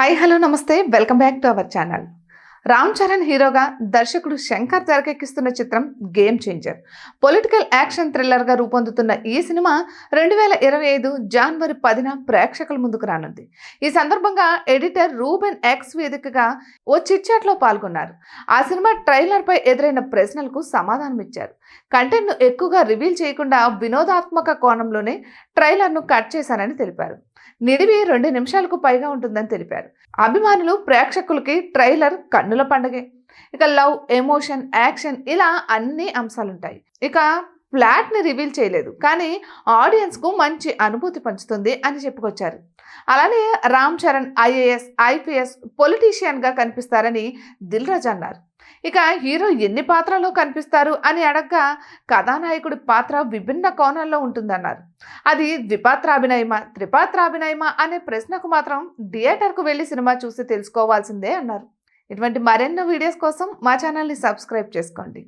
Hi hello నమస్తే welcome back to our channel. Ram Charan హీరోగా దర్శకుడు శంకర్ తెరకెక్కిస్తున్న చిత్రం గేమ్ చేంజర్. పొలిటికల్ యాక్షన్ థ్రిల్లర్గా రూపొందుతున్న ఈ సినిమా 2025 జనవరి 10న ప్రేక్షకుల ముందుకు రానుంది. ఈ సందర్భంగా ఎడిటర్ రూబెన్ ఎక్స్ వేదికగా ఓ చిట్చాట్లో పాల్గొన్నారు. ఆ సినిమా ట్రైలర్పై ఎదురైన ప్రశ్నలకు సమాధానం ఇచ్చారు. కంటెంట్ను ఎక్కువగా రివీల్ చేయకుండా వినోదాత్మక కోణంలోనే ట్రైలర్ను కట్ చేశానని తెలిపారు. నిడివి 2 నిమిషాలకు పైగా ఉంటుందని తెలిపారు. అభిమానులు ప్రేక్షకులకి ట్రైలర్ కన్నుల పండగే. ఇక లవ్, ఎమోషన్, యాక్షన్ ఇలా అన్ని అంశాలుంటాయి. ఇక ప్లాట్ని రివీల్ చేయలేదు, కానీ ఆడియన్స్కు మంచి అనుభూతి పంచుతుంది అని చెప్పుకొచ్చారు. అలానే రామ్ చరణ్ ఐఏఎస్, ఐపీఎస్ పొలిటీషియన్గా కనిపిస్తారని దిల్ రాజు అన్నారు. ఇక హీరో ఎన్ని పాత్రలో కనిపిస్తారు అని అడగ్గా కథానాయకుడి పాత్ర విభిన్న కోణాల్లో ఉంటుందన్నారు. అది ద్విపాత్రాభినయమా, త్రిపాత్రాభినయమా అనే ప్రశ్నకు మాత్రం థియేటర్కు వెళ్ళి సినిమా చూసి తెలుసుకోవాల్సిందే అన్నారు. ఇటువంటి మరెన్నో వీడియోస్ కోసం మా ఛానల్ని సబ్స్క్రైబ్ చేసుకోండి.